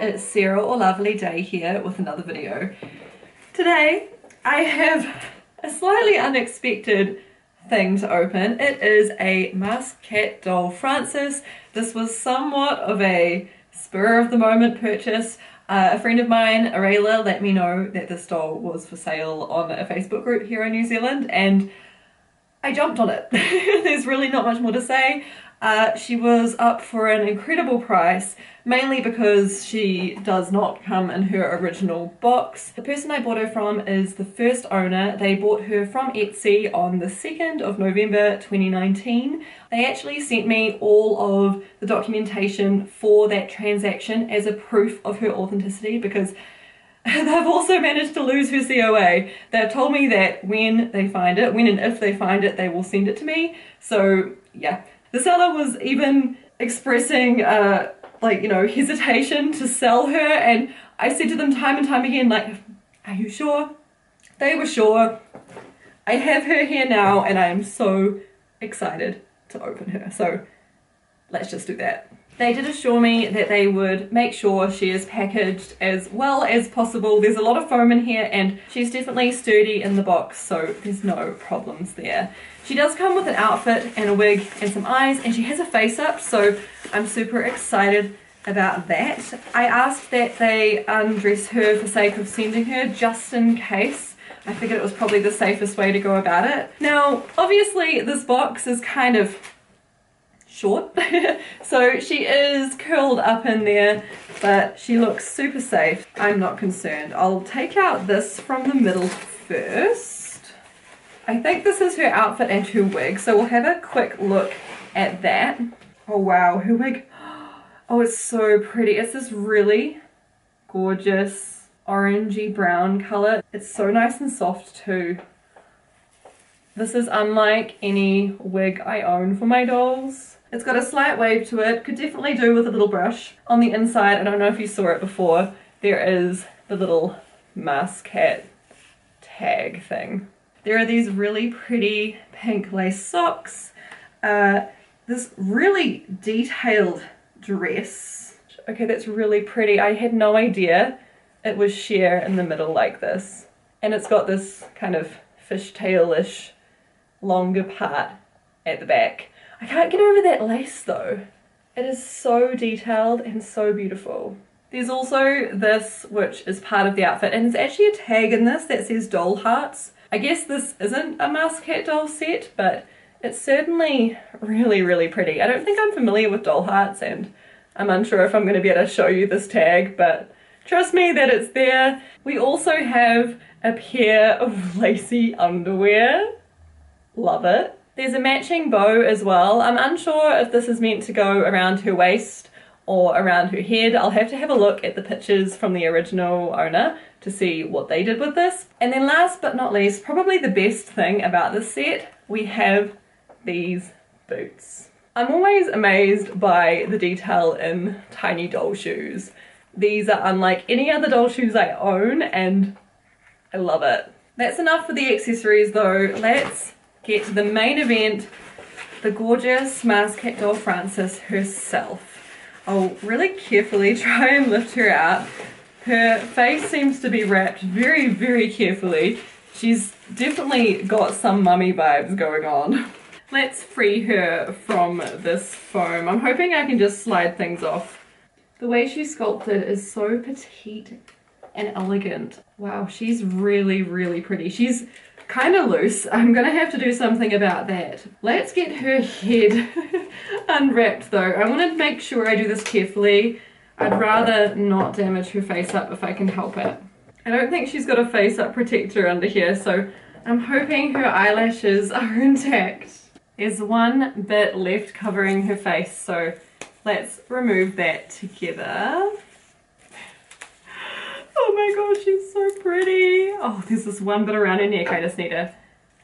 it's Sarah or LavilyDay here with another video. Today I have a slightly unexpected thing to open. It is a MaskcatDoll Francis. This was somewhat of a spur of the moment purchase. A friend of mine, Arayla, let me know that this doll was for sale on a Facebook group here in New Zealand and I jumped on it. There's really not much more to say. She was up for an incredible price, mainly because she does not come in her original box. The person I bought her from is the first owner. They bought her from Etsy on the 2nd of November 2019. They actually sent me all of the documentation for that transaction as a proof of her authenticity, because they've also managed to lose her COA. They've told me that when they find it, when and if they find it, they will send it to me. So yeah. The seller was even expressing hesitation to sell her, and I said to them time and time again, like, are you sure? They were sure. I have her here now and I am so excited to open her. So let's just do that. They did assure me that they would make sure she is packaged as well as possible. There's a lot of foam in here and she's definitely sturdy in the box, so there's no problems there. She does come with an outfit and a wig and some eyes, and she has a face up, so I'm super excited about that. I asked that they undress her for sake of sending her, just in case. I figured it was probably the safest way to go about it. Now, obviously this box is kind of short, so she is curled up in there, but she looks super safe. I'm not concerned. I'll take out this from the middle first. I think this is her outfit and her wig, so we'll have a quick look at that. Oh wow, her wig. Oh, it's so pretty. It's this really gorgeous orangey brown color. It's so nice and soft too. This is unlike any wig I own for my dolls. It's got a slight wave to it. Could definitely do with a little brush. On the inside, I don't know if you saw it before, there is the little Maskcat tag thing. There are these really pretty pink lace socks, this really detailed dress. Okay, that's really pretty. I had no idea it was sheer in the middle like this. And it's got this kind of fishtail-ish longer part at the back. I can't get over that lace though. It is so detailed and so beautiful. There's also this, which is part of the outfit, and there's actually a tag in this that says doll hearts. I guess this isn't a MaskcatDoll set, but it's certainly really, really pretty. I don't think I'm familiar with doll hearts, and I'm unsure if I'm going to be able to show you this tag, but trust me that it's there. We also have a pair of lacy underwear. Love it. There's a matching bow as well. I'm unsure if this is meant to go around her waist or around her head. I'll have to have a look at the pictures from the original owner to see what they did with this. And then last but not least, probably the best thing about this set, we have these boots. I'm always amazed by the detail in tiny doll shoes. These are unlike any other doll shoes I own and I love it. That's enough for the accessories though. Let's get to the main event, the gorgeous MaskcatDoll Francis herself. I'll really carefully try and lift her out. Her face seems to be wrapped very, very carefully. She's definitely got some mummy vibes going on. Let's free her from this foam. I'm hoping I can just slide things off. The way she's sculpted is so petite and elegant. Wow, she's really, really pretty. She's kind of loose. I'm gonna have to do something about that. Let's get her head unwrapped though. I want to make sure I do this carefully. I'd rather not damage her face up if I can help it. I don't think she's got a face up protector under here, so I'm hoping her eyelashes are intact. There's one bit left covering her face, so let's remove that together. Oh my god, she's so pretty. Oh, there's this one bit around her neck. I just need to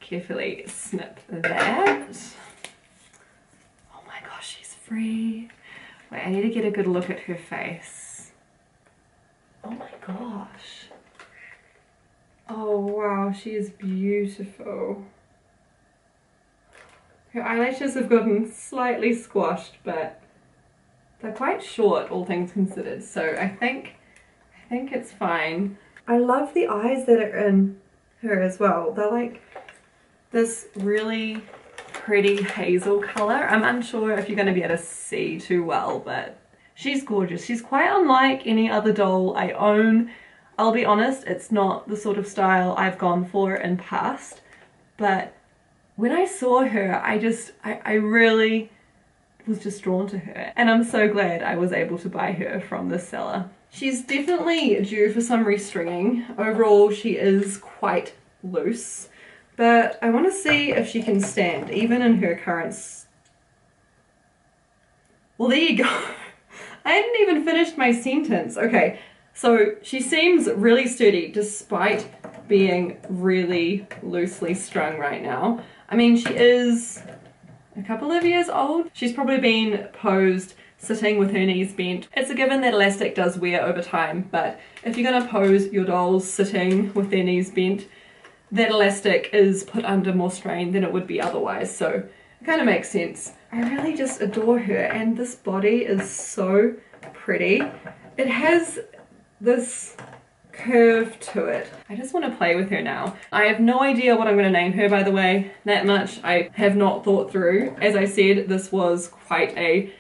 carefully snip that. Oh my gosh, she's free. Wait, I need to get a good look at her face. Oh my gosh. Oh wow, she is beautiful. Her eyelashes have gotten slightly squashed, but They're quite short, all things considered, so I think it's fine. I love the eyes that are in her as well. They're like this really pretty hazel color. I'm unsure if you're going to be able to see too well, but she's gorgeous. She's quite unlike any other doll I own. I'll be honest, it's not the sort of style I've gone for in past, but when I saw her, I really was just drawn to her, and I'm so glad I was able to buy her from this seller. She's definitely due for some restringing. Overall, she is quite loose, but I want to see if she can stand, even in her current... Well, there you go. I hadn't even finished my sentence. Okay, so she seems really sturdy despite being really loosely strung right now. I mean, she is a couple of years old. She's probably been posed sitting with her knees bent. It's a given that elastic does wear over time, but if you're gonna pose your dolls sitting with their knees bent, that elastic is put under more strain than it would be otherwise, so it kind of makes sense. I really just adore her, and this body is so pretty. It has this curve to it. I just want to play with her now. I have no idea what I'm going to name her, by the way. That much I have not thought through. As I said, this was quite a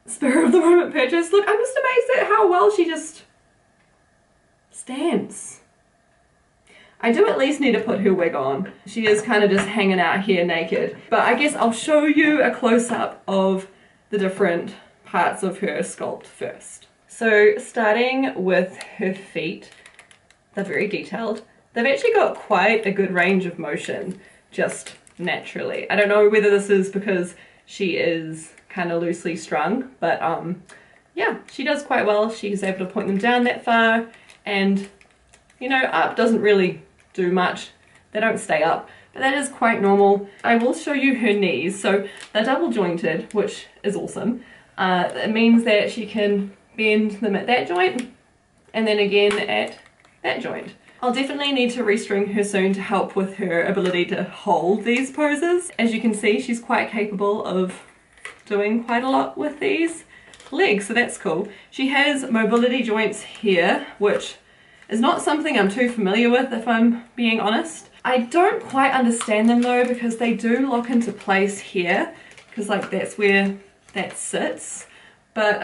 spur of the moment purchase. Look, I'm just amazed at how well she just stands. I do at least need to put her wig on. She is kind of just hanging out here naked. But I guess I'll show you a close-up of the different parts of her sculpt first. So starting with her feet, they're very detailed. They've actually got quite a good range of motion, just naturally. I don't know whether this is because she is kind of loosely strung, but yeah, she does quite well. She's able to point them down that far, and you know, up doesn't really do much. They don't stay up, but that is quite normal. I will show you her knees. So they're double jointed, which is awesome. It means that she can bend them at that joint and then again at that joint. I'll definitely need to restring her soon to help with her ability to hold these poses. As you can see, she's quite capable of doing quite a lot with these legs, so that's cool. She has mobility joints here, which is not something I'm too familiar with, if I'm being honest. I don't quite understand them though, because they do lock into place here, because like that's where that sits, but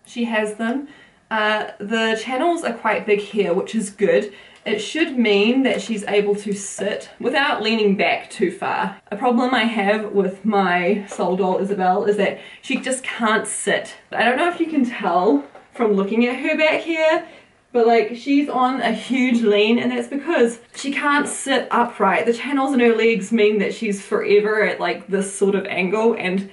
she has them. The channels are quite big here, which is good. It should mean that she's able to sit without leaning back too far. A problem I have with my soul doll Isabel is that she just can't sit. I don't know if you can tell from looking at her back here, but like she's on a huge lean, and that's because she can't sit upright. The channels in her legs mean that she's forever at like this sort of angle, and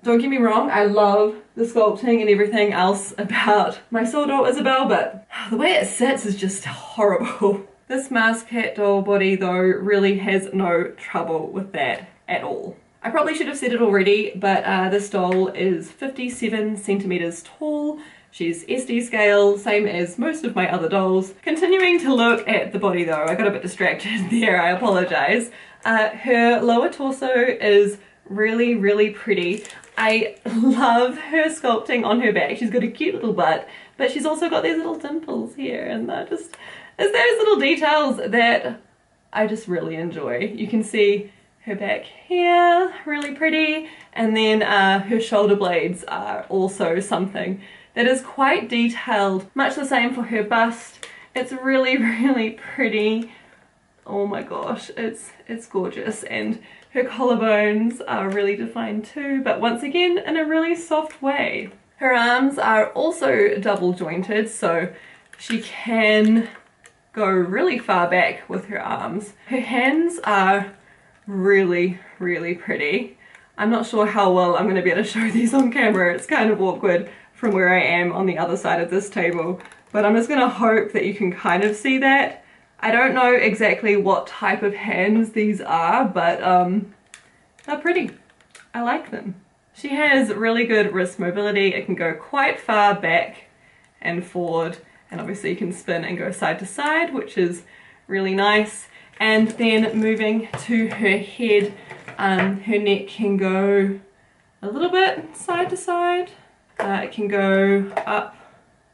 don't get me wrong, I love the sculpting and everything else about my soul doll Isabel, but the way it sits is just horrible. This MaskcatDoll body though really has no trouble with that at all. I probably should have said it already, but this doll is 57 centimeters tall. She's SD scale, same as most of my other dolls. Continuing to look at the body though, I got a bit distracted there, I apologize. Her lower torso is really, really pretty. I love her sculpting on her back. She's got a cute little butt, but she's also got these little dimples here, and they're just, it's those little details that I just really enjoy. You can see her back here, really pretty, and then her shoulder blades are also something that is quite detailed. Much the same for her bust. It's really, really pretty. Oh my gosh, it's gorgeous, and her collarbones are really defined too, but once again in a really soft way. Her arms are also double jointed, so she can go really far back with her arms. Her hands are really, really pretty. I'm not sure how well I'm going to be able to show these on camera. It's kind of awkward from where I am on the other side of this table, but I'm just going to hope that you can kind of see that. I don't know exactly what type of hands these are, but they're pretty. I like them. She has really good wrist mobility. It can go quite far back and forward, and obviously you can spin and go side to side, which is really nice. And then moving to her head, her neck can go a little bit side to side. It can go up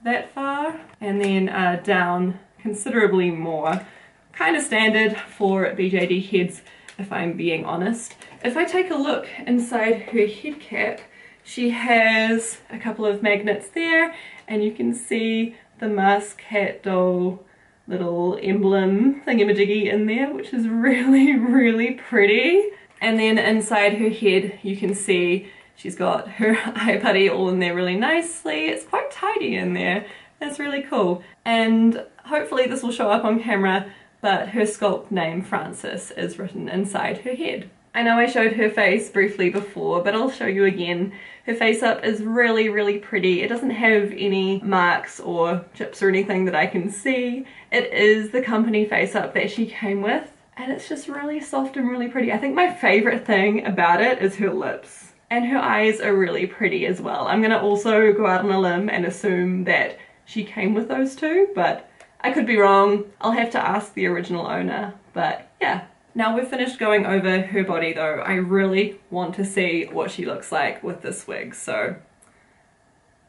that far and then down considerably more. Kind of standard for BJD heads, if I'm being honest. If I take a look inside her head cap, she has a couple of magnets there, and you can see the MaskcatDoll little emblem thingamajiggy in there, which is really, really pretty. And then inside her head, you can see she's got her eye putty all in there really nicely. It's quite tidy in there. That's really cool. And hopefully this will show up on camera, but her sculpt name, Frances, is written inside her head. I know I showed her face briefly before, but I'll show you again. Her face up is really, really pretty. It doesn't have any marks or chips or anything that I can see. It is the company face up that she came with, and it's just really soft and really pretty. I think my favorite thing about it is her lips. And her eyes are really pretty as well. I'm gonna also go out on a limb and assume that she came with those two, but I could be wrong. I'll have to ask the original owner, but yeah. Now we've finished going over her body though. I really want to see what she looks like with this wig, so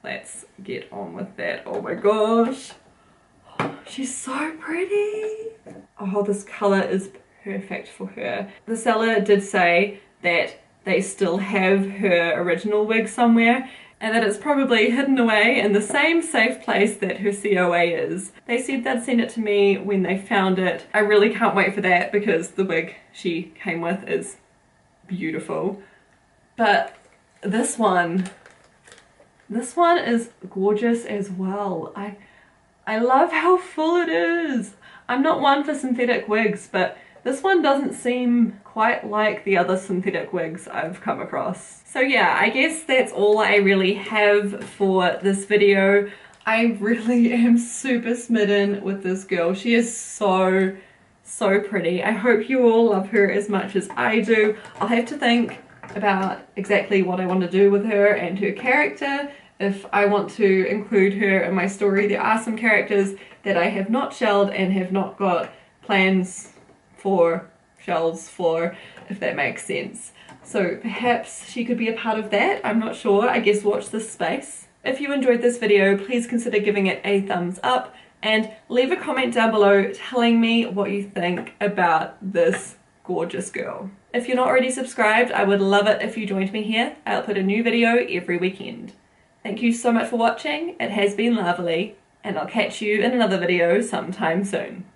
let's get on with that. Oh my gosh. She's so pretty. Oh, this color is perfect for her. The seller did say that they still have her original wig somewhere, and that it's probably hidden away in the same safe place that her COA is. They said they'd send it to me when they found it. I really can't wait for that because the wig she came with is beautiful. But this one is gorgeous as well. I love how full it is. I'm not one for synthetic wigs, but this one doesn't seem quite like the other synthetic wigs I've come across. So yeah, I guess that's all I really have for this video. I really am super smitten with this girl. She is so pretty. I hope you all love her as much as I do. I'll have to think about exactly what I want to do with her and her character. If I want to include her in my story, there are some characters that I have not shelled and have not got plans for shells for, if that makes sense. So perhaps she could be a part of that. I'm not sure. I guess watch this space. If you enjoyed this video, please consider giving it a thumbs up and leave a comment down below telling me what you think about this gorgeous girl. If you're not already subscribed, I would love it if you joined me here. I'll put a new video every weekend. Thank you so much for watching. It has been lovely, and I'll catch you in another video sometime soon.